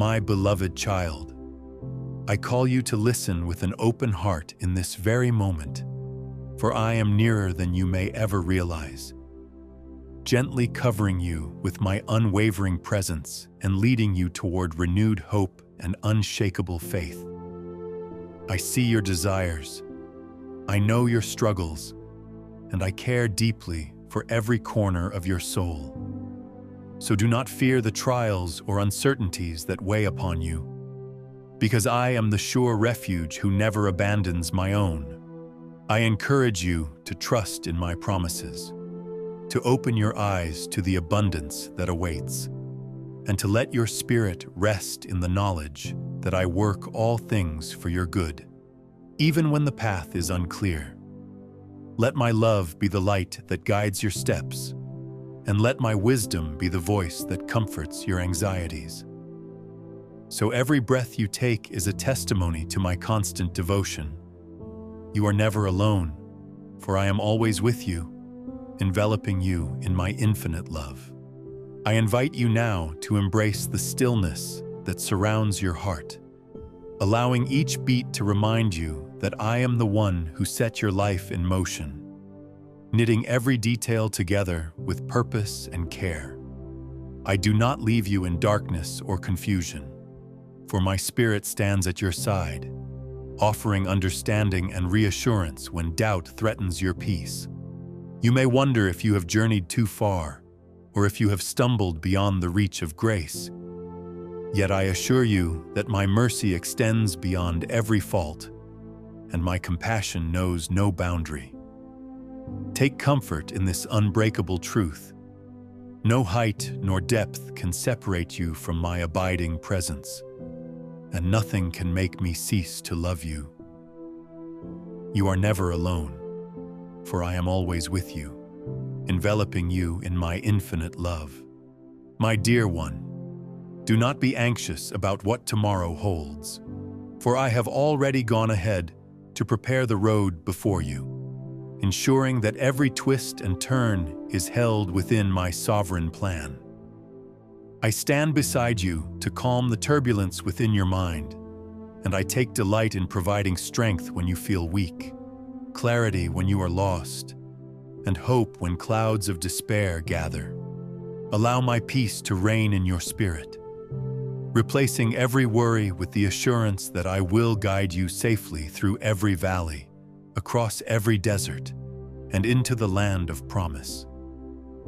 My beloved child, I call you to listen with an open heart in this very moment, for I am nearer than you may ever realize, gently covering you with my unwavering presence and leading you toward renewed hope and unshakable faith. I see your desires, I know your struggles, and I care deeply for every corner of your soul. So do not fear the trials or uncertainties that weigh upon you, because I am the sure refuge who never abandons my own. I encourage you to trust in my promises, to open your eyes to the abundance that awaits, and to let your spirit rest in the knowledge that I work all things for your good, even when the path is unclear. Let my love be the light that guides your steps, and let my wisdom be the voice that comforts your anxieties. So every breath you take is a testimony to my constant devotion. You are never alone, for I am always with you, enveloping you in my infinite love. I invite you now to embrace the stillness that surrounds your heart, allowing each beat to remind you that I am the one who set your life in motion, knitting every detail together with purpose and care. I do not leave you in darkness or confusion, for my spirit stands at your side, offering understanding and reassurance when doubt threatens your peace. You may wonder if you have journeyed too far, or if you have stumbled beyond the reach of grace. Yet I assure you that my mercy extends beyond every fault, and my compassion knows no boundary. Take comfort in this unbreakable truth. No height nor depth can separate you from my abiding presence, and nothing can make me cease to love you. You are never alone, for I am always with you, enveloping you in my infinite love. My dear one, do not be anxious about what tomorrow holds, for I have already gone ahead to prepare the road before you, ensuring that every twist and turn is held within my sovereign plan. I stand beside you to calm the turbulence within your mind, and I take delight in providing strength when you feel weak, clarity when you are lost, and hope when clouds of despair gather. Allow my peace to reign in your spirit, replacing every worry with the assurance that I will guide you safely through every valley, across every desert, and into the land of promise.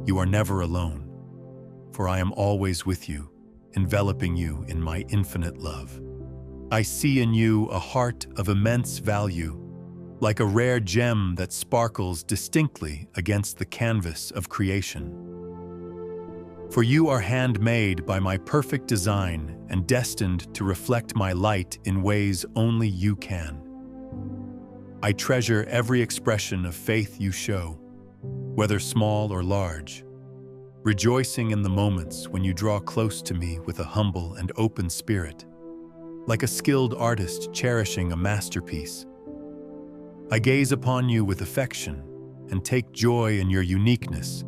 You are never alone, for I am always with you, enveloping you in my infinite love. I see in you a heart of immense value, like a rare gem that sparkles distinctly against the canvas of creation. For you are handmade by my perfect design and destined to reflect my light in ways only you can. I treasure every expression of faith you show, whether small or large, rejoicing in the moments when you draw close to me with a humble and open spirit, like a skilled artist cherishing a masterpiece. I gaze upon you with affection and take joy in your uniqueness,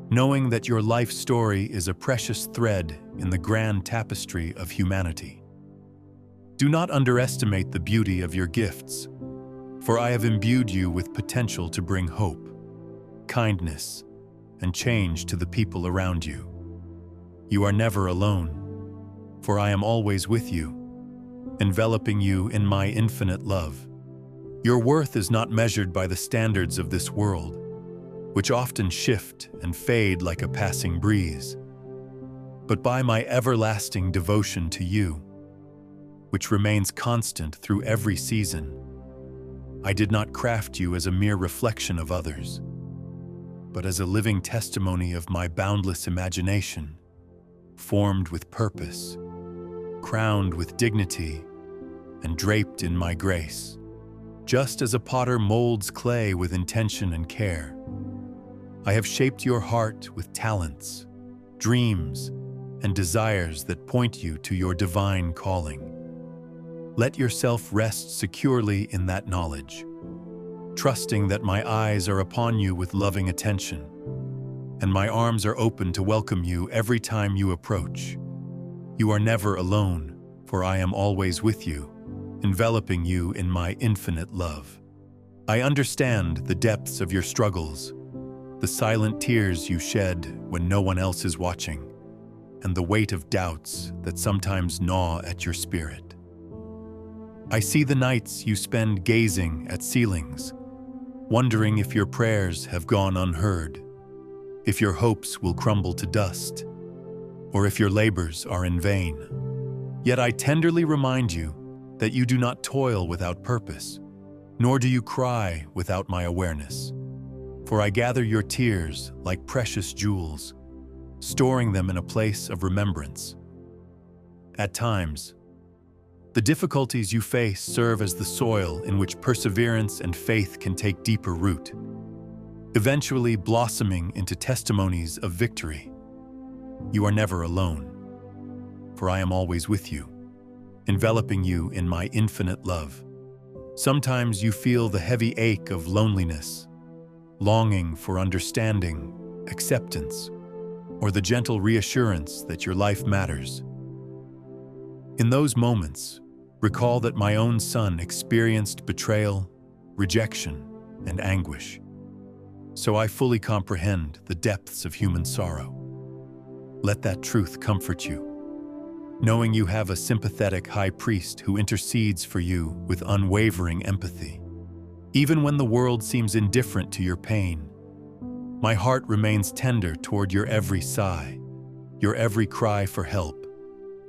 knowing that your life story is a precious thread in the grand tapestry of humanity. Do not underestimate the beauty of your gifts, for I have imbued you with potential to bring hope, kindness, and change to the people around you. You are never alone, for I am always with you, enveloping you in my infinite love. Your worth is not measured by the standards of this world, which often shift and fade like a passing breeze, but by my everlasting devotion to you, which remains constant through every season. I did not craft you as a mere reflection of others, but as a living testimony of my boundless imagination, formed with purpose, crowned with dignity, and draped in my grace. Just as a potter molds clay with intention and care, I have shaped your heart with talents, dreams, and desires that point you to your divine calling. Let yourself rest securely in that knowledge, trusting that my eyes are upon you with loving attention, and my arms are open to welcome you every time you approach. You are never alone, for I am always with you, enveloping you in my infinite love. I understand the depths of your struggles, the silent tears you shed when no one else is watching, and the weight of doubts that sometimes gnaw at your spirit. I see the nights you spend gazing at ceilings, wondering if your prayers have gone unheard, if your hopes will crumble to dust, or if your labors are in vain. Yet I tenderly remind you that you do not toil without purpose, nor do you cry without my awareness. For I gather your tears like precious jewels, storing them in a place of remembrance. At times, the difficulties you face serve as the soil in which perseverance and faith can take deeper root, eventually blossoming into testimonies of victory. You are never alone, for I am always with you, enveloping you in my infinite love. Sometimes you feel the heavy ache of loneliness, longing for understanding, acceptance, or the gentle reassurance that your life matters. In those moments, recall that my own son experienced betrayal, rejection, and anguish. So I fully comprehend the depths of human sorrow. Let that truth comfort you, knowing you have a sympathetic high priest who intercedes for you with unwavering empathy. Even when the world seems indifferent to your pain, my heart remains tender toward your every sigh, your every cry for help,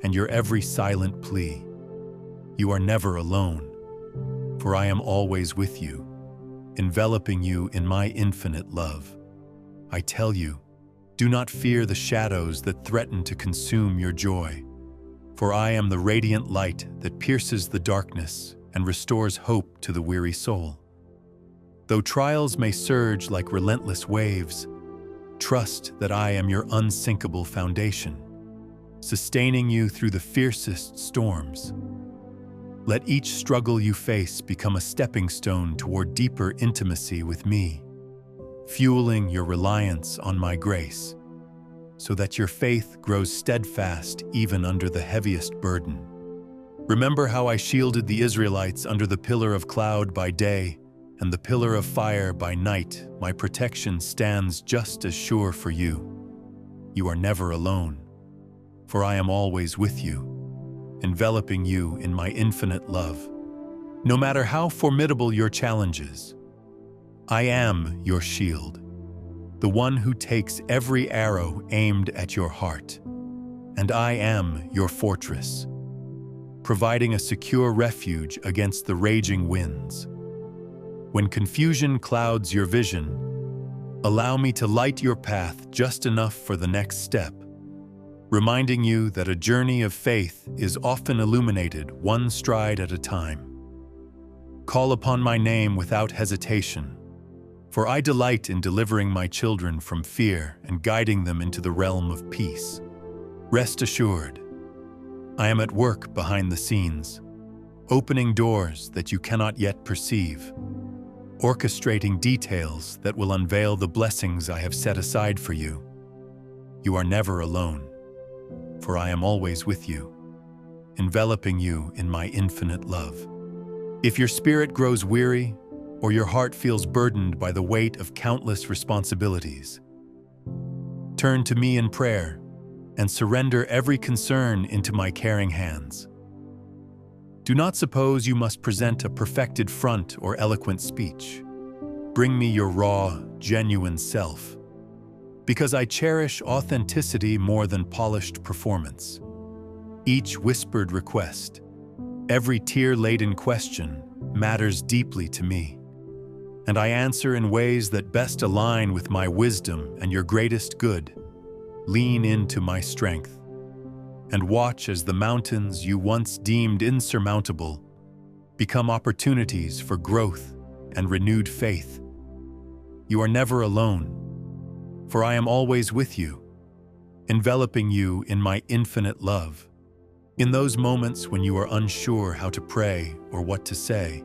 and your every silent plea. You are never alone, for I am always with you, enveloping you in my infinite love. I tell you, do not fear the shadows that threaten to consume your joy, for I am the radiant light that pierces the darkness and restores hope to the weary soul. Though trials may surge like relentless waves, trust that I am your unsinkable foundation, sustaining you through the fiercest storms. Let each struggle you face become a stepping stone toward deeper intimacy with me, fueling your reliance on my grace, so that your faith grows steadfast even under the heaviest burden. Remember how I shielded the Israelites under the pillar of cloud by day and the pillar of fire by night. My protection stands just as sure for you. You are never alone, for I am always with you, enveloping you in my infinite love. No matter how formidable your challenges, I am your shield, the one who takes every arrow aimed at your heart, and I am your fortress, providing a secure refuge against the raging winds. When confusion clouds your vision, allow me to light your path just enough for the next step, reminding you that a journey of faith is often illuminated one stride at a time. Call upon my name without hesitation, for I delight in delivering my children from fear and guiding them into the realm of peace. Rest assured, I am at work behind the scenes, opening doors that you cannot yet perceive, orchestrating details that will unveil the blessings I have set aside for you. You are never alone, for I am always with you, enveloping you in my infinite love. If your spirit grows weary, or your heart feels burdened by the weight of countless responsibilities, turn to me in prayer and surrender every concern into my caring hands. Do not suppose you must present a perfected front or eloquent speech. Bring me your raw, genuine self, because I cherish authenticity more than polished performance. Each whispered request, every tear-laden question matters deeply to me, and I answer in ways that best align with my wisdom and your greatest good. Lean into my strength, and watch as the mountains you once deemed insurmountable become opportunities for growth and renewed faith. You are never alone, for I am always with you, enveloping you in my infinite love. In those moments when you are unsure how to pray or what to say,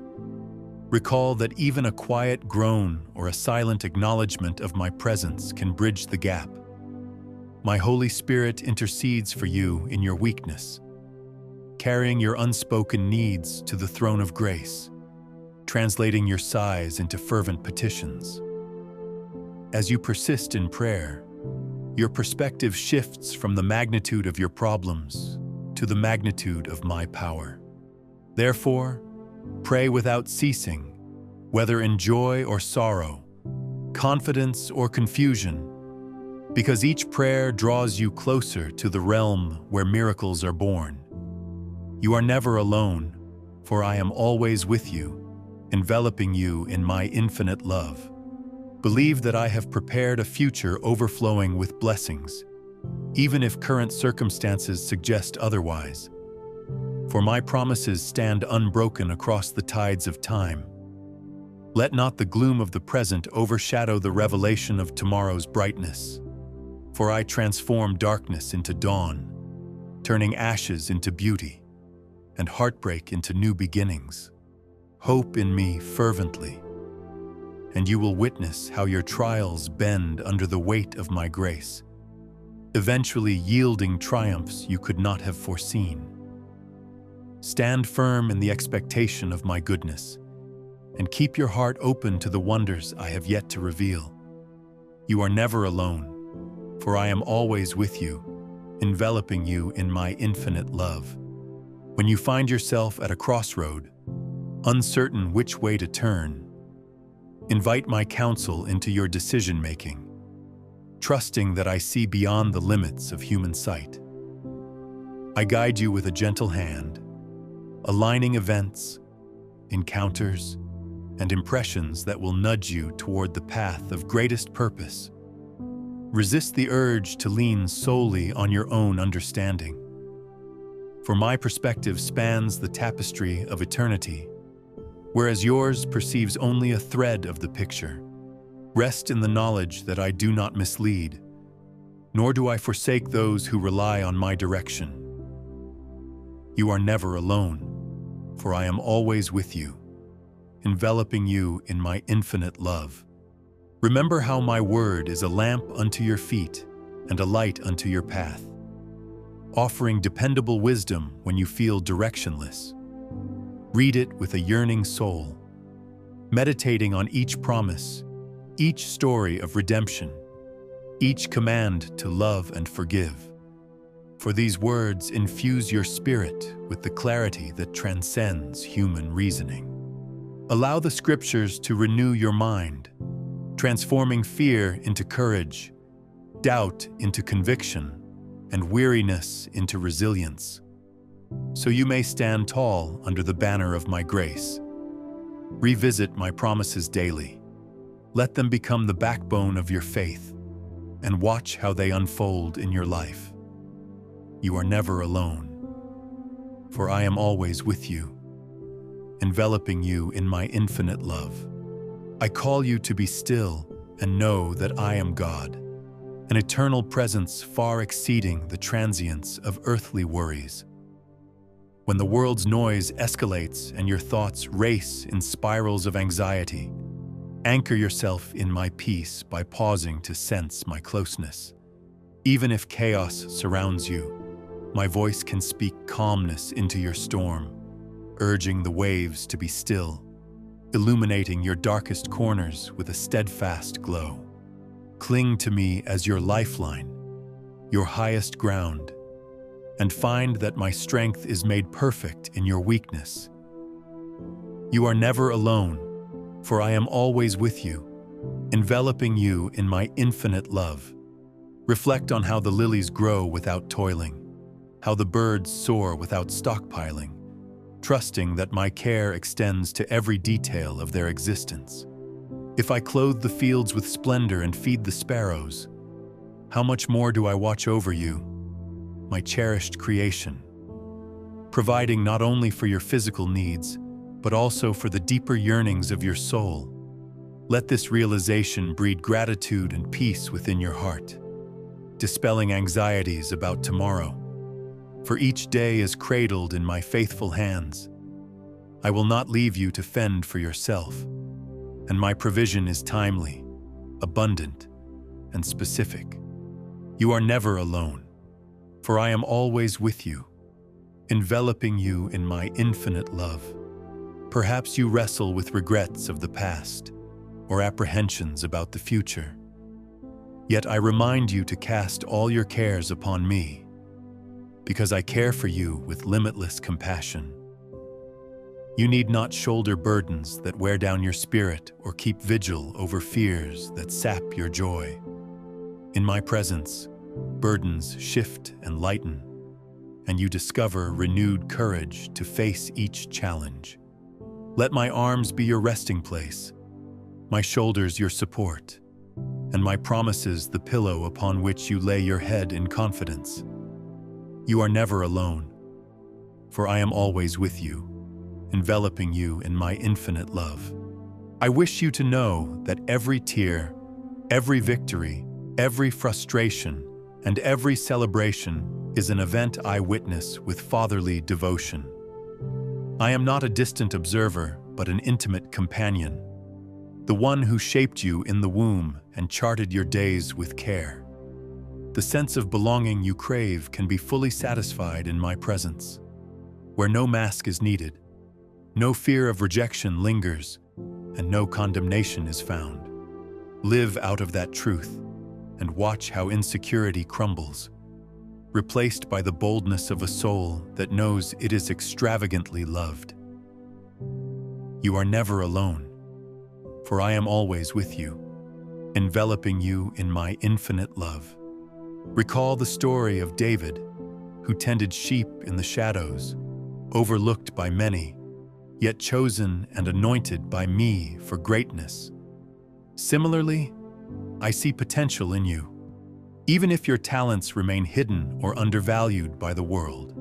recall that even a quiet groan or a silent acknowledgement of my presence can bridge the gap. My Holy Spirit intercedes for you in your weakness, carrying your unspoken needs to the throne of grace, translating your sighs into fervent petitions. As you persist in prayer, your perspective shifts from the magnitude of your problems to the magnitude of my power. Therefore, pray without ceasing, whether in joy or sorrow, confidence or confusion, because each prayer draws you closer to the realm where miracles are born. You are never alone, for I am always with you, enveloping you in my infinite love. Believe that I have prepared a future overflowing with blessings, even if current circumstances suggest otherwise. For my promises stand unbroken across the tides of time. Let not the gloom of the present overshadow the revelation of tomorrow's brightness. For I transform darkness into dawn, turning ashes into beauty, and heartbreak into new beginnings. Hope in me fervently, and you will witness how your trials bend under the weight of my grace, eventually yielding triumphs you could not have foreseen. Stand firm in the expectation of my goodness, and keep your heart open to the wonders I have yet to reveal. You are never alone, for I am always with you, enveloping you in my infinite love. When you find yourself at a crossroad, uncertain which way to turn, invite my counsel into your decision-making, trusting that I see beyond the limits of human sight. I guide you with a gentle hand, aligning events, encounters, and impressions that will nudge you toward the path of greatest purpose. Resist the urge to lean solely on your own understanding, for my perspective spans the tapestry of eternity, whereas yours perceives only a thread of the picture. Rest in the knowledge that I do not mislead, nor do I forsake those who rely on my direction. You are never alone, for I am always with you, enveloping you in my infinite love. Remember how my word is a lamp unto your feet and a light unto your path, offering dependable wisdom when you feel directionless. Read it with a yearning soul, meditating on each promise, each story of redemption, each command to love and forgive. For these words infuse your spirit with the clarity that transcends human reasoning. Allow the scriptures to renew your mind, transforming fear into courage, doubt into conviction, and weariness into resilience, so you may stand tall under the banner of my grace. Revisit my promises daily. Let them become the backbone of your faith, and watch how they unfold in your life. You are never alone, for I am always with you, enveloping you in my infinite love. I call you to be still and know that I am God, an eternal presence far exceeding the transience of earthly worries. When the world's noise escalates and your thoughts race in spirals of anxiety, anchor yourself in my peace by pausing to sense my closeness. Even if chaos surrounds you, my voice can speak calmness into your storm, urging the waves to be still, illuminating your darkest corners with a steadfast glow. Cling to me as your lifeline, your highest ground, and find that my strength is made perfect in your weakness. You are never alone, for I am always with you, enveloping you in my infinite love. Reflect on how the lilies grow without toiling, how the birds soar without stockpiling, trusting that my care extends to every detail of their existence. If I clothe the fields with splendor and feed the sparrows, how much more do I watch over you, my cherished creation, providing not only for your physical needs, but also for the deeper yearnings of your soul. Let this realization breed gratitude and peace within your heart, dispelling anxieties about tomorrow. For each day is cradled in my faithful hands. I will not leave you to fend for yourself, and my provision is timely, abundant, and specific. You are never alone, for I am always with you, enveloping you in my infinite love. Perhaps you wrestle with regrets of the past or apprehensions about the future. Yet I remind you to cast all your cares upon me, because I care for you with limitless compassion. You need not shoulder burdens that wear down your spirit or keep vigil over fears that sap your joy. In my presence, burdens shift and lighten, and you discover renewed courage to face each challenge. Let my arms be your resting place, my shoulders your support, and my promises the pillow upon which you lay your head in confidence. You are never alone, for I am always with you, enveloping you in my infinite love. I wish you to know that every tear, every victory, every frustration, and every celebration is an event I witness with fatherly devotion. I am not a distant observer, but an intimate companion, the one who shaped you in the womb and charted your days with care. The sense of belonging you crave can be fully satisfied in my presence, where no mask is needed, no fear of rejection lingers, and no condemnation is found. Live out of that truth and watch how insecurity crumbles, replaced by the boldness of a soul that knows it is extravagantly loved. You are never alone, for I am always with you, enveloping you in my infinite love. Recall the story of David, who tended sheep in the shadows, overlooked by many, yet chosen and anointed by me for greatness. Similarly, I see potential in you, even if your talents remain hidden or undervalued by the world.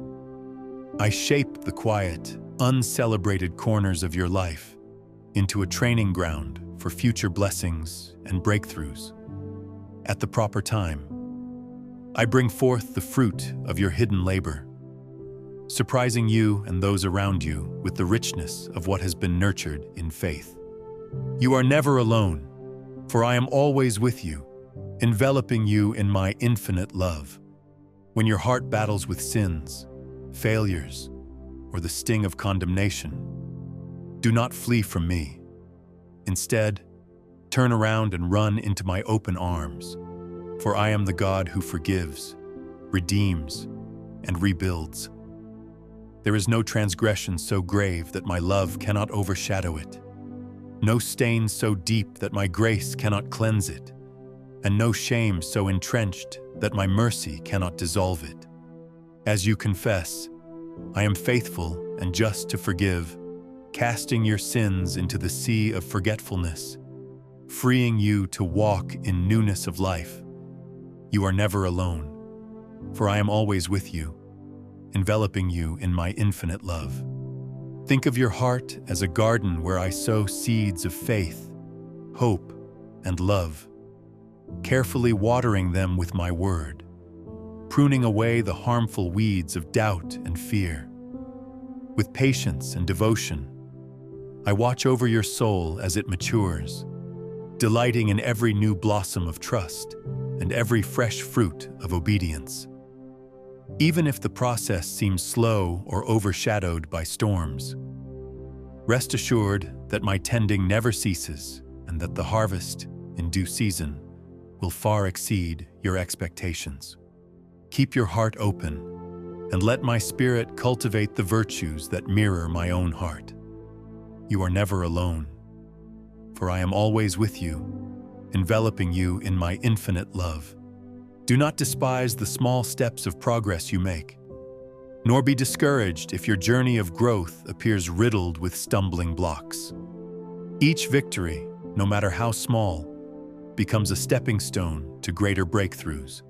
I shape the quiet, uncelebrated corners of your life into a training ground for future blessings and breakthroughs. At the proper time, I bring forth the fruit of your hidden labor, surprising you and those around you with the richness of what has been nurtured in faith. You are never alone, for I am always with you, enveloping you in my infinite love. When your heart battles with sins, failures, or the sting of condemnation, do not flee from me. Instead, turn around and run into my open arms, for I am the God who forgives, redeems, and rebuilds. There is no transgression so grave that my love cannot overshadow it, no stain so deep that my grace cannot cleanse it, and no shame so entrenched that my mercy cannot dissolve it. As you confess, I am faithful and just to forgive, casting your sins into the sea of forgetfulness, freeing you to walk in newness of life. You are never alone, for I am always with you, enveloping you in my infinite love. Think of your heart as a garden where I sow seeds of faith, hope, and love, carefully watering them with my word, pruning away the harmful weeds of doubt and fear. With patience and devotion, I watch over your soul as it matures, delighting in every new blossom of trust and every fresh fruit of obedience. Even if the process seems slow or overshadowed by storms, rest assured that my tending never ceases and that the harvest, in due season, will far exceed your expectations. Keep your heart open and let my spirit cultivate the virtues that mirror my own heart. You are never alone, for I am always with you, enveloping you in my infinite love. Do not despise the small steps of progress you make, nor be discouraged if your journey of growth appears riddled with stumbling blocks. Each victory, no matter how small, becomes a stepping stone to greater breakthroughs,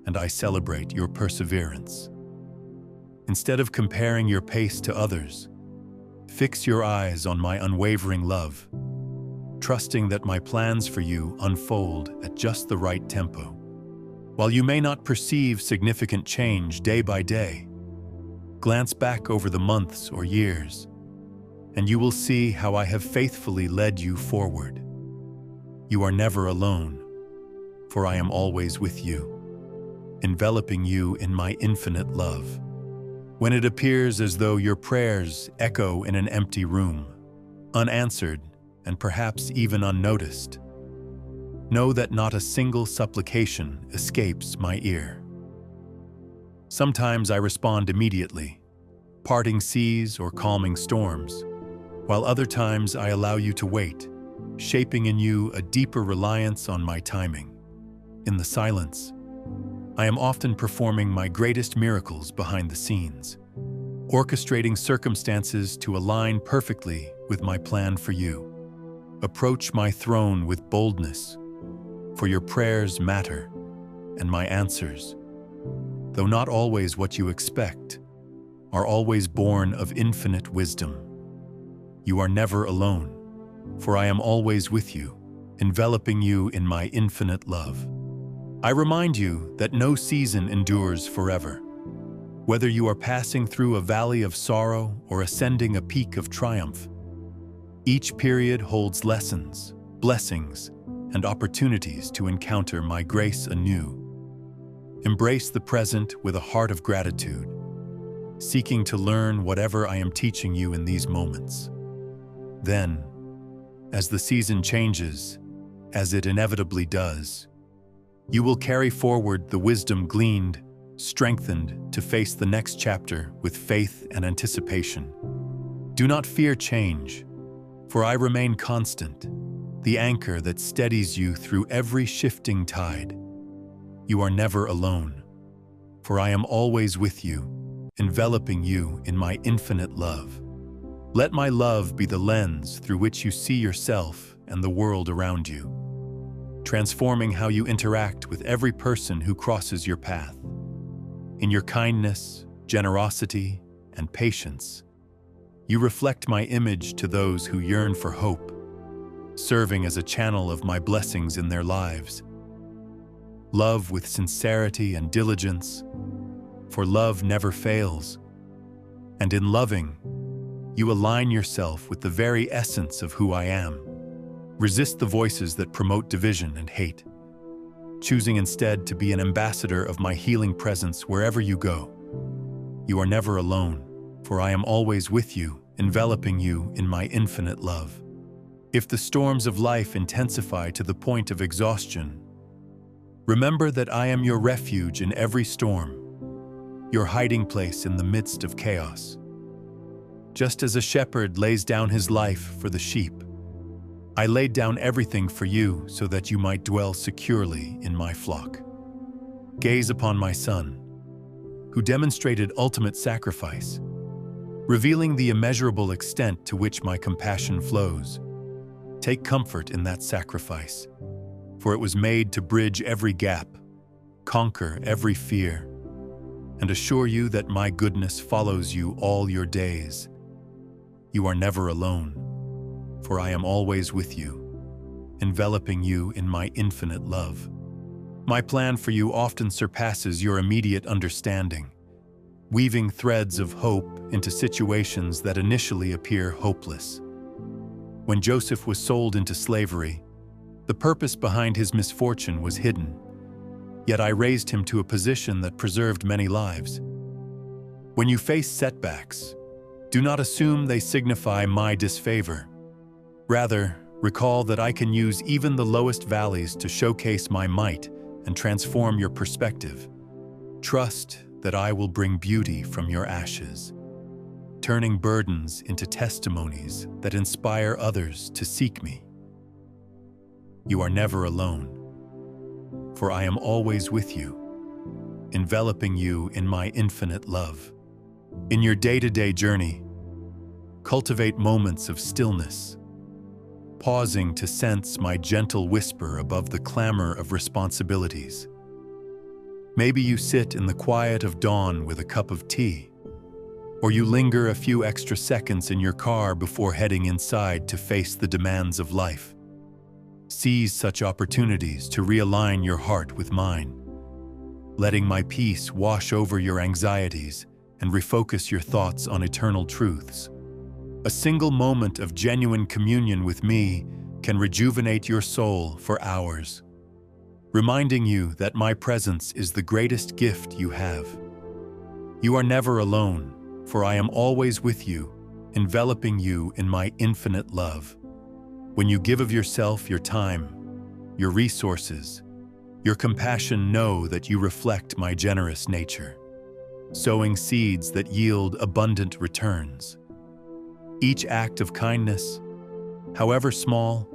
and I celebrate your perseverance. Instead of comparing your pace to others, fix your eyes on my unwavering love, trusting that my plans for you unfold at just the right tempo. While you may not perceive significant change day by day, glance back over the months or years, and you will see how I have faithfully led you forward. You are never alone, for I am always with you, enveloping you in my infinite love. When it appears as though your prayers echo in an empty room, unanswered and perhaps even unnoticed, know that not a single supplication escapes my ear. Sometimes I respond immediately, parting seas or calming storms, while other times I allow you to wait, shaping in you a deeper reliance on my timing. In the silence, I am often performing my greatest miracles behind the scenes, orchestrating circumstances to align perfectly with my plan for you. Approach my throne with boldness, for your prayers matter, and my answers, though not always what you expect, are always born of infinite wisdom. You are never alone, for I am always with you, enveloping you in my infinite love. I remind you that no season endures forever. Whether you are passing through a valley of sorrow or ascending a peak of triumph, each period holds lessons, blessings, and opportunities to encounter my grace anew. Embrace the present with a heart of gratitude, seeking to learn whatever I am teaching you in these moments. Then, as the season changes, as it inevitably does, you will carry forward the wisdom gleaned, strengthened to face the next chapter with faith and anticipation. Do not fear change, for I remain constant, the anchor that steadies you through every shifting tide. You are never alone, for I am always with you, enveloping you in my infinite love. Let my love be the lens through which you see yourself and the world around you, transforming how you interact with every person who crosses your path. In your kindness, generosity, and patience, you reflect my image to those who yearn for hope, serving as a channel of my blessings in their lives. Love with sincerity and diligence, for love never fails. And in loving, you align yourself with the very essence of who I am. Resist the voices that promote division and hate, choosing instead to be an ambassador of my healing presence wherever you go. You are never alone, for I am always with you, enveloping you in my infinite love. If the storms of life intensify to the point of exhaustion, remember that I am your refuge in every storm, your hiding place in the midst of chaos. Just as a shepherd lays down his life for the sheep, I laid down everything for you so that you might dwell securely in my flock. Gaze upon my Son, who demonstrated ultimate sacrifice, revealing the immeasurable extent to which my compassion flows. Take comfort in that sacrifice, for it was made to bridge every gap, conquer every fear, and assure you that my goodness follows you all your days. You are never alone, for I am always with you, enveloping you in my infinite love. My plan for you often surpasses your immediate understanding, weaving threads of hope into situations that initially appear hopeless. When Joseph was sold into slavery, the purpose behind his misfortune was hidden, yet I raised him to a position that preserved many lives. When you face setbacks, do not assume they signify my disfavor. Rather, recall that I can use even the lowest valleys to showcase my might and transform your perspective. Trust that I will bring beauty from your ashes, turning burdens into testimonies that inspire others to seek me. You are never alone, for I am always with you, enveloping you in my infinite love. In your day-to-day journey, cultivate moments of stillness, pausing to sense my gentle whisper above the clamor of responsibilities. Maybe you sit in the quiet of dawn with a cup of tea, or you linger a few extra seconds in your car before heading inside to face the demands of life. Seize such opportunities to realign your heart with mine, letting my peace wash over your anxieties and refocus your thoughts on eternal truths. A single moment of genuine communion with me can rejuvenate your soul for hours. reminding you that my presence is the greatest gift you have. You are never alone, for I am always with you, enveloping you in my infinite love. When you give of yourself, your time, your resources, your compassion, know that you reflect my generous nature, sowing seeds that yield abundant returns. Each act of kindness, however small,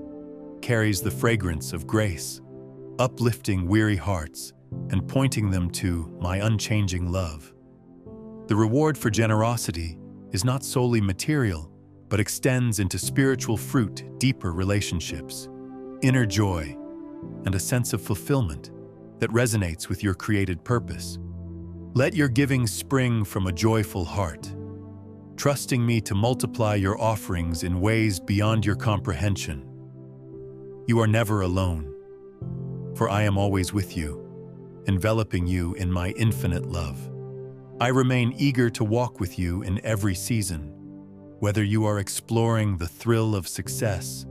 carries the fragrance of grace, uplifting weary hearts and pointing them to my unchanging love. The reward for generosity is not solely material, but extends into spiritual fruit, deeper relationships, inner joy, and a sense of fulfillment that resonates with your created purpose. Let your giving spring from a joyful heart, trusting me to multiply your offerings in ways beyond your comprehension. You are never alone, for I am always with you, enveloping you in my infinite love. I remain eager to walk with you in every season, whether you are exploring the thrill of success,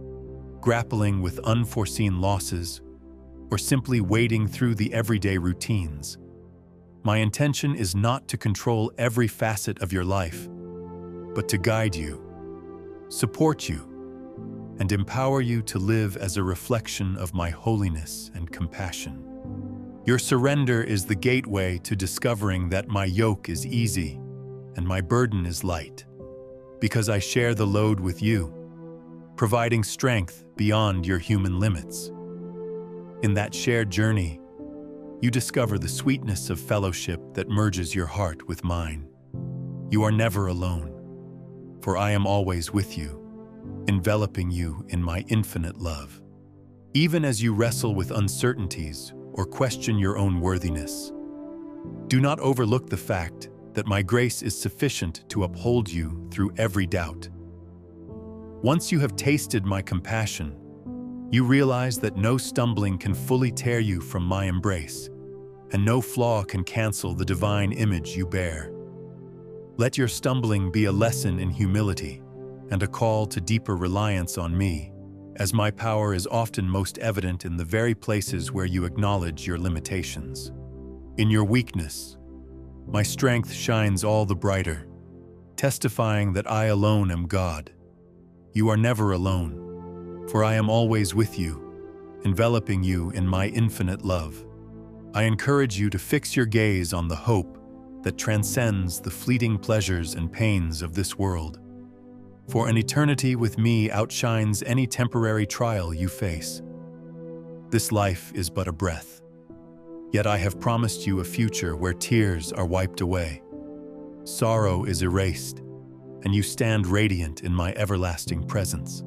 grappling with unforeseen losses, or simply wading through the everyday routines. My intention is not to control every facet of your life, but to guide you, support you, and empower you to live as a reflection of my holiness and compassion. Your surrender is the gateway to discovering that my yoke is easy and my burden is light, because I share the load with you, providing strength beyond your human limits. In that shared journey, you discover the sweetness of fellowship that merges your heart with mine. You are never alone, for I am always with you, enveloping you in my infinite love. Even as you wrestle with uncertainties or question your own worthiness, do not overlook the fact that my grace is sufficient to uphold you through every doubt. Once you have tasted my compassion, you realize that no stumbling can fully tear you from my embrace, and no flaw can cancel the divine image you bear. Let your stumbling be a lesson in humility and a call to deeper reliance on me, as my power is often most evident in the very places where you acknowledge your limitations. In your weakness, my strength shines all the brighter, testifying that I alone am God. You are never alone, for I am always with you, enveloping you in my infinite love. I encourage you to fix your gaze on the hope that transcends the fleeting pleasures and pains of this world. For an eternity with me outshines any temporary trial you face. This life is but a breath, yet I have promised you a future where tears are wiped away, sorrow is erased, and you stand radiant in my everlasting presence.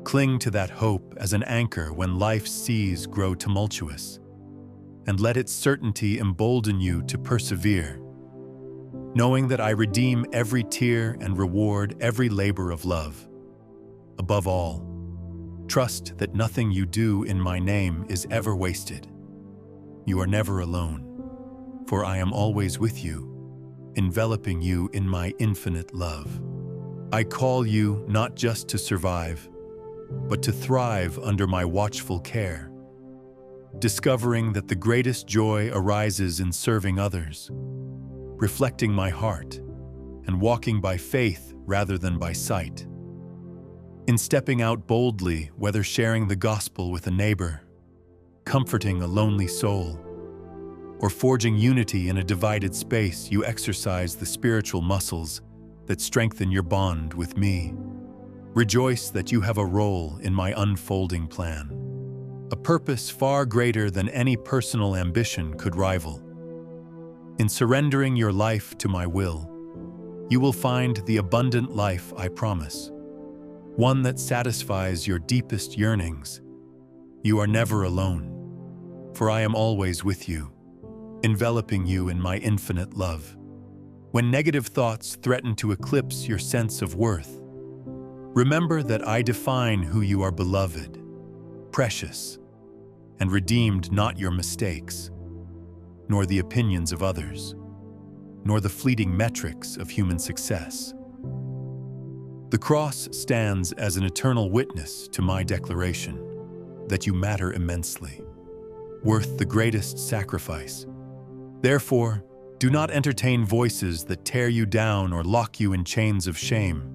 Cling to that hope as an anchor when life's seas grow tumultuous, and let its certainty embolden you to persevere, knowing that I redeem every tear and reward every labor of love. Above all, trust that nothing you do in my name is ever wasted. You are never alone, for I am always with you, enveloping you in my infinite love. I call you not just to survive, but to thrive under my watchful care, discovering that the greatest joy arises in serving others, reflecting my heart, and walking by faith rather than by sight. In stepping out boldly, whether sharing the gospel with a neighbor, comforting a lonely soul, or forging unity in a divided space, you exercise the spiritual muscles that strengthen your bond with me. Rejoice that you have a role in my unfolding plan, a purpose far greater than any personal ambition could rival. In surrendering your life to my will, you will find the abundant life I promise, one that satisfies your deepest yearnings. You are never alone, for I am always with you, enveloping you in my infinite love. When negative thoughts threaten to eclipse your sense of worth, remember that I define who you are: beloved, precious, and redeemed, not your mistakes, nor the opinions of others, nor the fleeting metrics of human success. The cross stands as an eternal witness to my declaration that you matter immensely. worth the greatest sacrifice. Therefore, do not entertain voices that tear you down or lock you in chains of shame.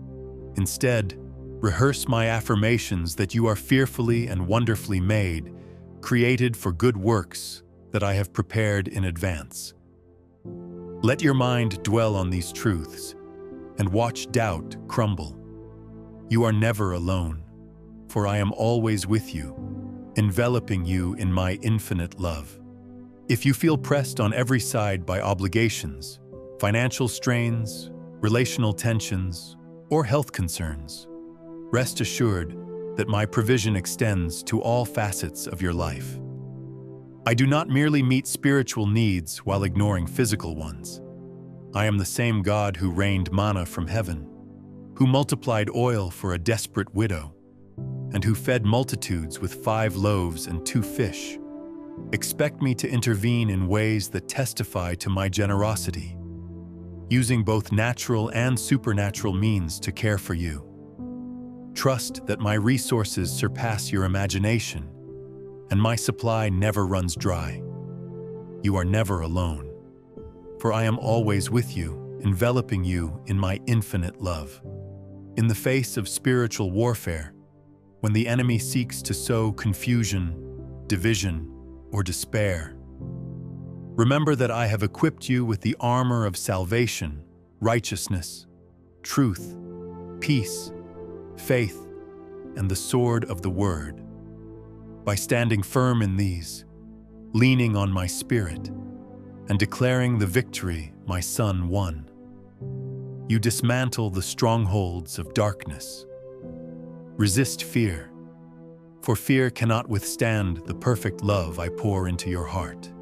Instead, rehearse my affirmations that you are fearfully and wonderfully made, created for good works that I have prepared in advance. Let your mind dwell on these truths and watch doubt crumble. You are never alone, for I am always with you, enveloping you in my infinite love. If you feel pressed on every side by obligations, financial strains, relational tensions, or health concerns, rest assured that my provision extends to all facets of your life. I do not merely meet spiritual needs while ignoring physical ones. I am the same God who rained manna from heaven, who multiplied oil for a desperate widow, and who fed multitudes with 5 loaves and 2 fish. Expect me to intervene in ways that testify to my generosity, using both natural and supernatural means to care for you. Trust that my resources surpass your imagination, and my supply never runs dry. You are never alone, for I am always with you, enveloping you in my infinite love. In the face of spiritual warfare, when the enemy seeks to sow confusion, division, or despair, remember that I have equipped you with the armor of salvation, righteousness, truth, peace, faith, and the sword of the Word. By standing firm in these, leaning on my Spirit, and declaring the victory my Son won, you dismantle the strongholds of darkness. Resist fear, for fear cannot withstand the perfect love I pour into your heart,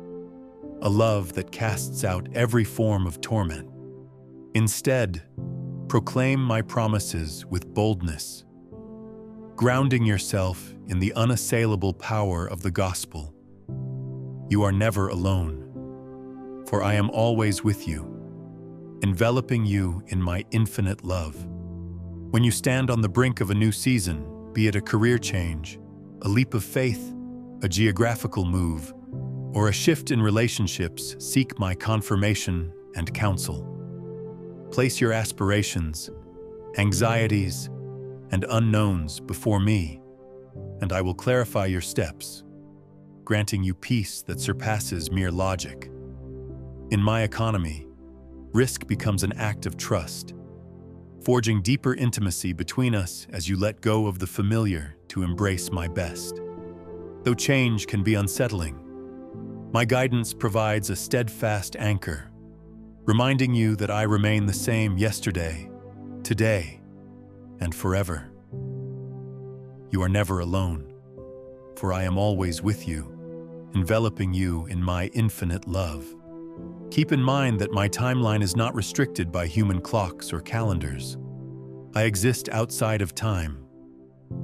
a love that casts out every form of torment. Instead, proclaim my promises with boldness, grounding yourself in the unassailable power of the gospel. You are never alone, for I am always with you, enveloping you in my infinite love. When you stand on the brink of a new season, be it a career change, a leap of faith, a geographical move, or a shift in relationships, seek my confirmation and counsel. Place your aspirations, anxieties, and unknowns before me, and I will clarify your steps, granting you peace that surpasses mere logic. In my economy, risk becomes an act of trust, forging deeper intimacy between us as you let go of the familiar to embrace my best. Though change can be unsettling, my guidance provides a steadfast anchor, reminding you that I remain the same yesterday, today, and forever. You are never alone, for I am always with you, enveloping you in my infinite love. Keep in mind that my timeline is not restricted by human clocks or calendars. I exist outside of time,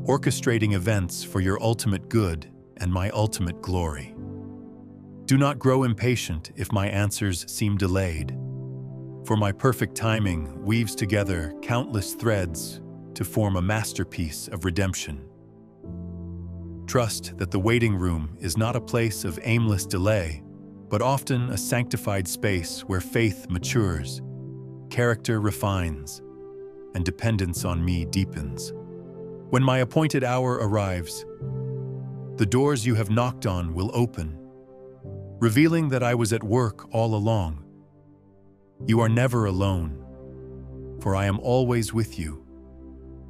orchestrating events for your ultimate good and my ultimate glory. Do not grow impatient if my answers seem delayed, for my perfect timing weaves together countless threads to form a masterpiece of redemption. Trust that the waiting room is not a place of aimless delay, but often a sanctified space where faith matures, character refines, and dependence on me deepens. When my appointed hour arrives, the doors you have knocked on will open, revealing that I was at work all along. You are never alone, for I am always with you,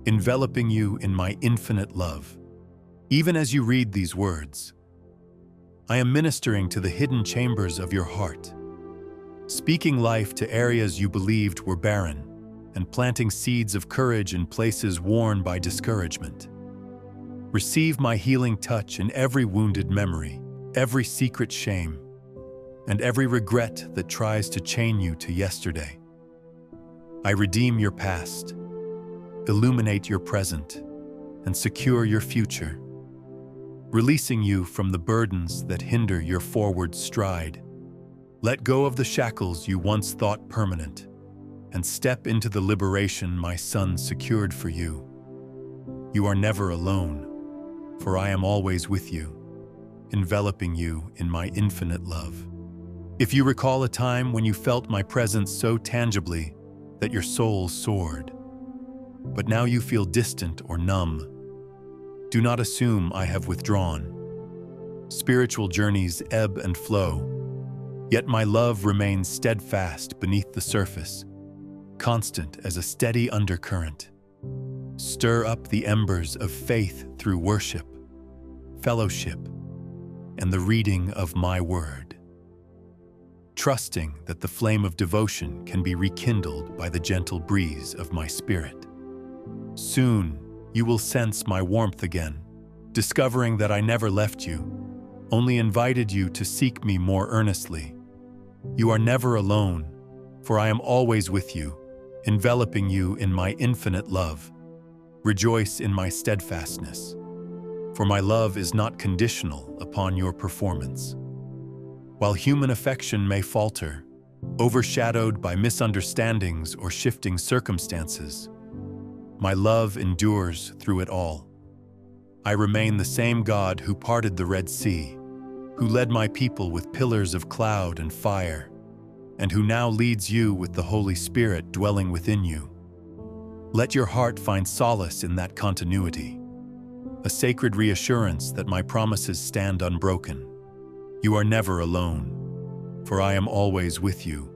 enveloping you in my infinite love. Even as you read these words, I am ministering to the hidden chambers of your heart, speaking life to areas you believed were barren, and planting seeds of courage in places worn by discouragement. Receive my healing touch in every wounded memory, every secret shame, and every regret that tries to chain you to yesterday. I redeem your past, illuminate your present, and secure your future, releasing you from the burdens that hinder your forward stride. Let go of the shackles you once thought permanent, and step into the liberation my Son secured for you. You are never alone, for I am always with you, enveloping you in my infinite love. If you recall a time when you felt my presence so tangibly that your soul soared, but now you feel distant or numb, do not assume I have withdrawn. Spiritual journeys ebb and flow, yet my love remains steadfast beneath the surface, constant as a steady undercurrent. Stir up the embers of faith through worship, fellowship, and the reading of my word, trusting that the flame of devotion can be rekindled by the gentle breeze of my spirit. Soon, you will sense my warmth again, discovering that I never left you, only invited you to seek me more earnestly. You are never alone, for I am always with you, enveloping you in my infinite love. Rejoice in my steadfastness, for my love is not conditional upon your performance. While human affection may falter, overshadowed by misunderstandings or shifting circumstances, my love endures through it all. I remain the same God who parted the Red Sea, who led my people with pillars of cloud and fire, and who now leads you with the Holy Spirit dwelling within you. Let your heart find solace in that continuity, a sacred reassurance that my promises stand unbroken. You are never alone, for I am always with you,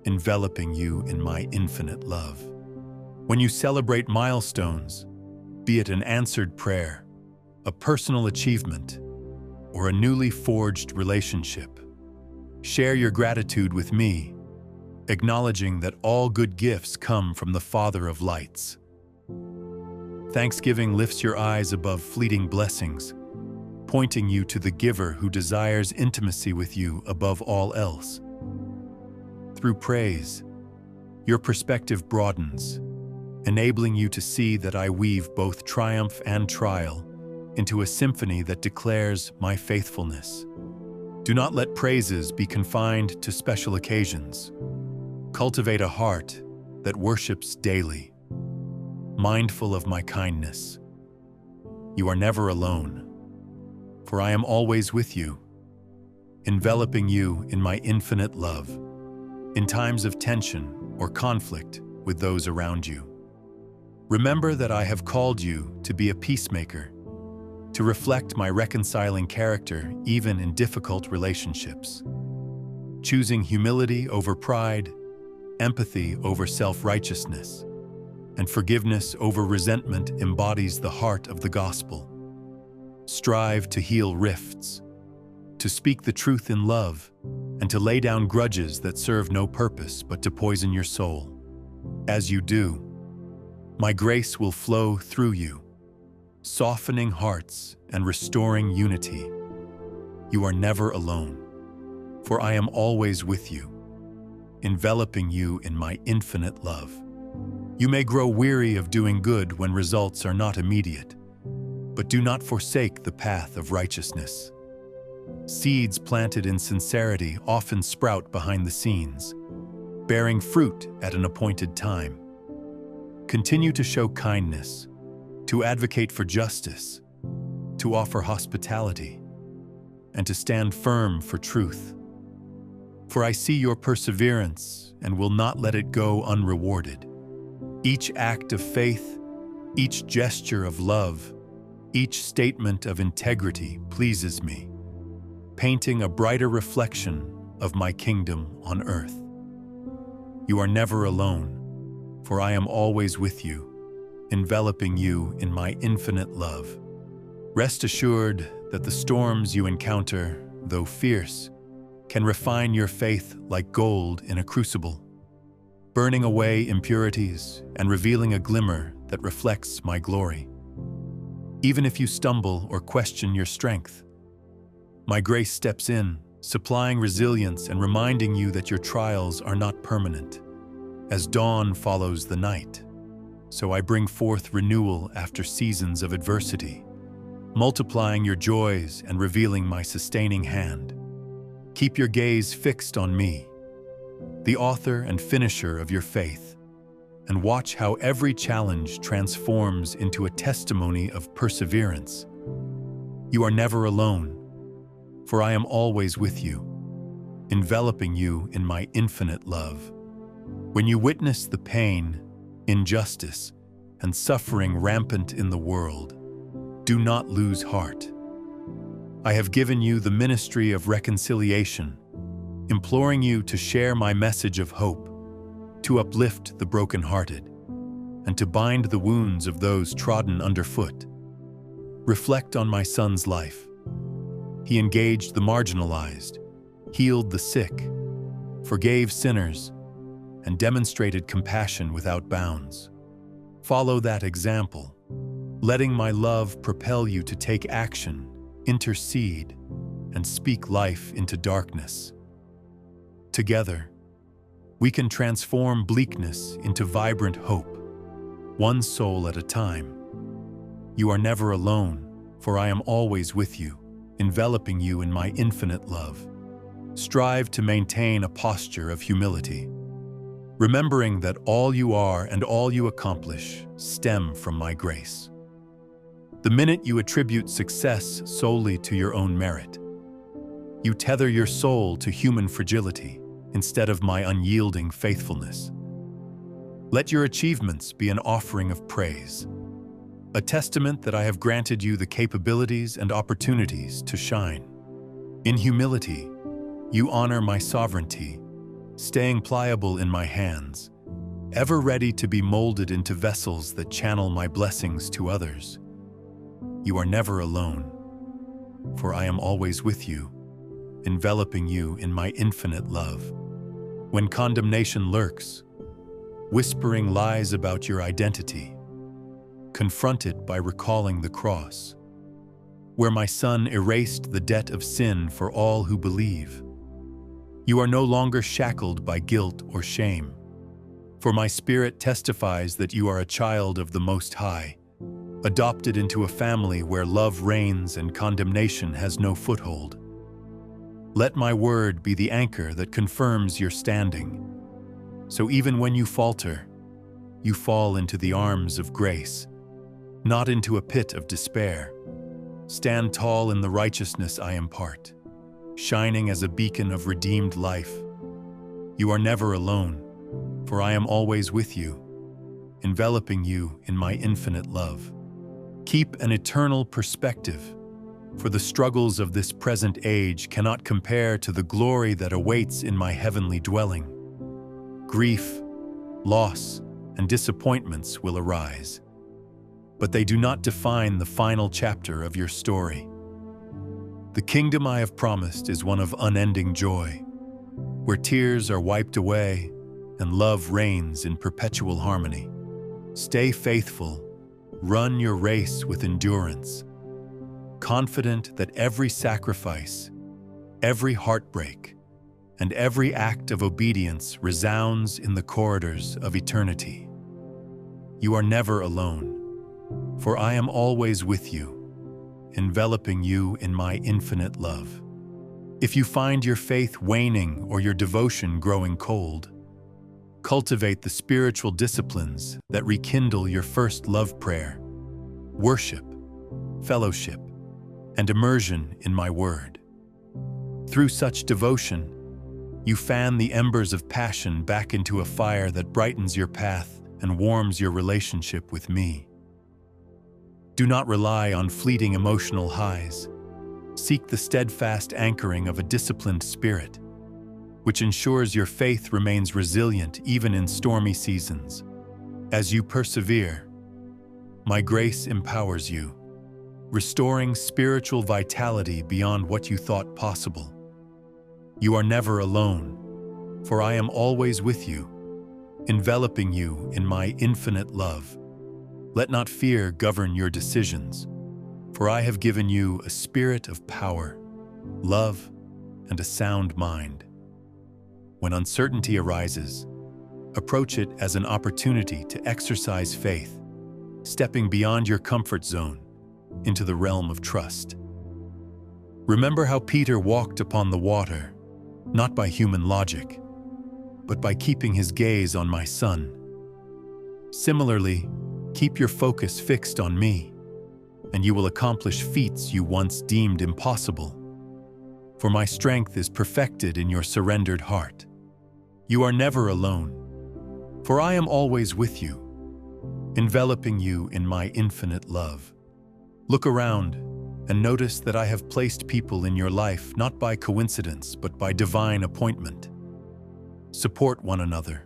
enveloping you in my infinite love. When you celebrate milestones, be it an answered prayer, a personal achievement, or a newly forged relationship, share your gratitude with me, acknowledging that all good gifts come from the Father of lights. Thanksgiving lifts your eyes above fleeting blessings, pointing you to the giver who desires intimacy with you above all else. Through praise, your perspective broadens, enabling you to see that I weave both triumph and trial into a symphony that declares my faithfulness. Do not let praises be confined to special occasions. Cultivate a heart that worships daily, mindful of my kindness. You are never alone, for I am always with you, enveloping you in my infinite love, in times of tension or conflict with those around you. Remember that I have called you to be a peacemaker, to reflect my reconciling character even in difficult relationships. Choosing humility over pride, empathy over self-righteousness, and forgiveness over resentment embodies the heart of the gospel. Strive to heal rifts, to speak the truth in love, and to lay down grudges that serve no purpose but to poison your soul. As you do, my grace will flow through you, softening hearts and restoring unity. You are never alone, for I am always with you, enveloping you in my infinite love. You may grow weary of doing good when results are not immediate, but do not forsake the path of righteousness. Seeds planted in sincerity often sprout behind the scenes, bearing fruit at an appointed time. Continue to show kindness, to advocate for justice, to offer hospitality, and to stand firm for truth. For I see your perseverance and will not let it go unrewarded. Each act of faith, each gesture of love, each statement of integrity pleases me, painting a brighter reflection of my kingdom on earth. You are never alone, for I am always with you, enveloping you in my infinite love. Rest assured that the storms you encounter, though fierce, can refine your faith like gold in a crucible, burning away impurities and revealing a glimmer that reflects my glory. Even if you stumble or question your strength, my grace steps in, supplying resilience and reminding you that your trials are not permanent. As dawn follows the night, so I bring forth renewal after seasons of adversity, multiplying your joys and revealing my sustaining hand. Keep your gaze fixed on me, the author and finisher of your faith, and watch how every challenge transforms into a testimony of perseverance. You are never alone, for I am always with you, enveloping you in my infinite love. When you witness the pain, injustice, and suffering rampant in the world, do not lose heart. I have given you the ministry of reconciliation, imploring you to share my message of hope, to uplift the brokenhearted, and to bind the wounds of those trodden underfoot. Reflect on my son's life. He engaged the marginalized, healed the sick, forgave sinners, and demonstrated compassion without bounds. Follow that example, letting my love propel you to take action, intercede, and speak life into darkness. Together, we can transform bleakness into vibrant hope, one soul at a time. You are never alone, for I am always with you, enveloping you in my infinite love. Strive to maintain a posture of humility, remembering that all you are and all you accomplish stem from my grace. The minute you attribute success solely to your own merit, you tether your soul to human fragility instead of my unyielding faithfulness. Let your achievements be an offering of praise, a testament that I have granted you the capabilities and opportunities to shine. In humility, you honor my sovereignty, staying pliable in my hands, ever ready to be molded into vessels that channel my blessings to others. You are never alone, for I am always with you, enveloping you in my infinite love. When condemnation lurks, whispering lies about your identity, confront it by recalling the cross, where my Son erased the debt of sin for all who believe. You are no longer shackled by guilt or shame, for my Spirit testifies that you are a child of the Most High, adopted into a family where love reigns and condemnation has no foothold. Let my word be the anchor that confirms your standing, so even when you falter, you fall into the arms of grace, not into a pit of despair. Stand tall in the righteousness I impart, shining as a beacon of redeemed life. You are never alone, for I am always with you, enveloping you in my infinite love. Keep an eternal perspective, for the struggles of this present age cannot compare to the glory that awaits in my heavenly dwelling. Grief, loss, and disappointments will arise, but they do not define the final chapter of your story. The kingdom I have promised is one of unending joy, where tears are wiped away and love reigns in perpetual harmony. Stay faithful, run your race with endurance, confident that every sacrifice, every heartbreak, and every act of obedience resounds in the corridors of eternity. You are never alone, for I am always with you, enveloping you in my infinite love. If you find your faith waning or your devotion growing cold, cultivate the spiritual disciplines that rekindle your first love prayer, worship, fellowship, and immersion in my word. Through such devotion, you fan the embers of passion back into a fire that brightens your path and warms your relationship with me. Do not rely on fleeting emotional highs. Seek the steadfast anchoring of a disciplined spirit, which ensures your faith remains resilient even in stormy seasons. As you persevere, my grace empowers you, restoring spiritual vitality beyond what you thought possible. You are never alone, for I am always with you, enveloping you in my infinite love. Let not fear govern your decisions, for I have given you a spirit of power, love, and a sound mind. When uncertainty arises, approach it as an opportunity to exercise faith, stepping beyond your comfort zone into the realm of trust. Remember how Peter walked upon the water, not by human logic, but by keeping his gaze on my Son. Similarly, keep your focus fixed on me, and you will accomplish feats you once deemed impossible. for my strength is perfected in your surrendered heart. You are never alone, for I am always with you, enveloping you in my infinite love. Look around and notice that I have placed people in your life not by coincidence but by divine appointment. Support one another,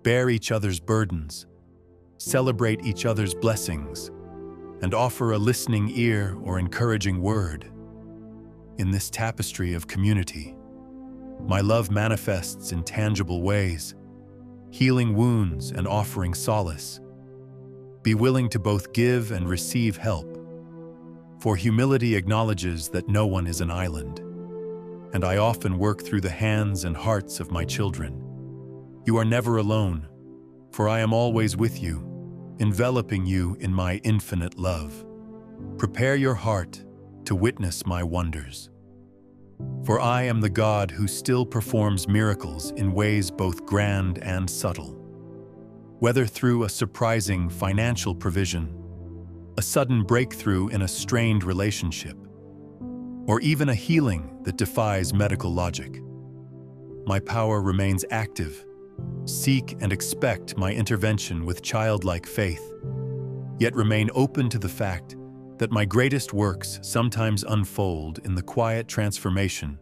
bear each other's burdens, celebrate each other's blessings, and offer a listening ear or encouraging word. In this tapestry of community, my love manifests in tangible ways, healing wounds and offering solace. Be willing to both give and receive help, for humility acknowledges that no one is an island, and I often work through the hands and hearts of my children. You are never alone, for I am always with you, enveloping you in my infinite love. Prepare your heart to witness my wonders. For I am the God who still performs miracles in ways both grand and subtle. Whether through a surprising financial provision, a sudden breakthrough in a strained relationship, or even a healing that defies medical logic, my power remains active. Seek and expect my intervention with childlike faith, yet remain open to the fact that my greatest works sometimes unfold in the quiet transformation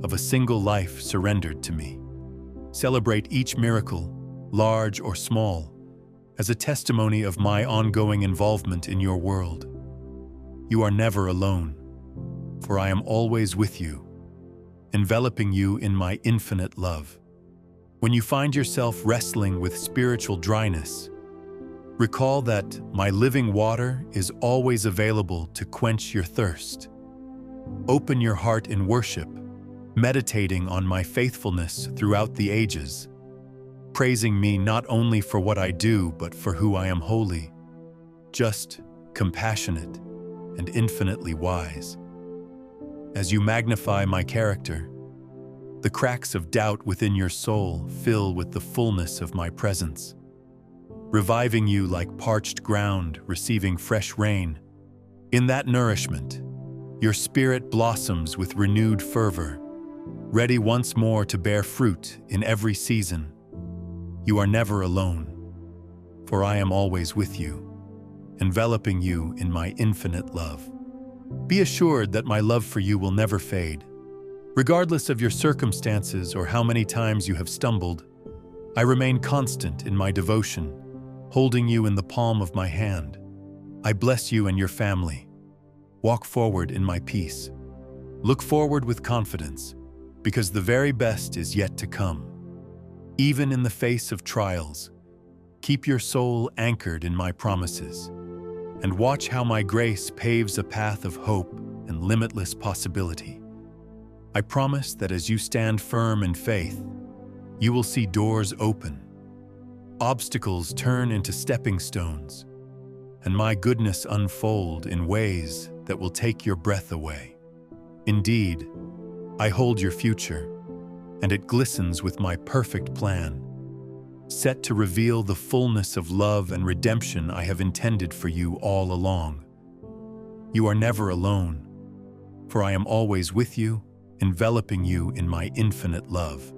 of a single life surrendered to me. Celebrate each miracle, large or small, as a testimony of my ongoing involvement in your world. You are never alone, for I am always with you, enveloping you in my infinite love. When you find yourself wrestling with spiritual dryness, recall that my living water is always available to quench your thirst. Open your heart in worship, meditating on my faithfulness throughout the ages, praising me not only for what I do, but for who I am holy, just, compassionate, and infinitely wise. As you magnify my character, the cracks of doubt within your soul fill with the fullness of my presence, reviving you like parched ground receiving fresh rain. In that nourishment, your spirit blossoms with renewed fervor, ready once more to bear fruit in every season. You are never alone, for I am always with you, enveloping you in my infinite love. Be assured that my love for you will never fade. Regardless of your circumstances or how many times you have stumbled, I remain constant in my devotion, holding you in the palm of my hand. I bless you and your family. Walk forward in my peace. Look forward with confidence, because the very best is yet to come. Even in the face of trials, keep your soul anchored in my promises, and watch how my grace paves a path of hope and limitless possibility. I promise that as you stand firm in faith, you will see doors open, obstacles turn into stepping stones, and my goodness unfold in ways that will take your breath away. Indeed, I hold your future, and it glistens with my perfect plan, set to reveal the fullness of love and redemption I have intended for you all along. You are never alone, for I am always with you, enveloping you in my infinite love.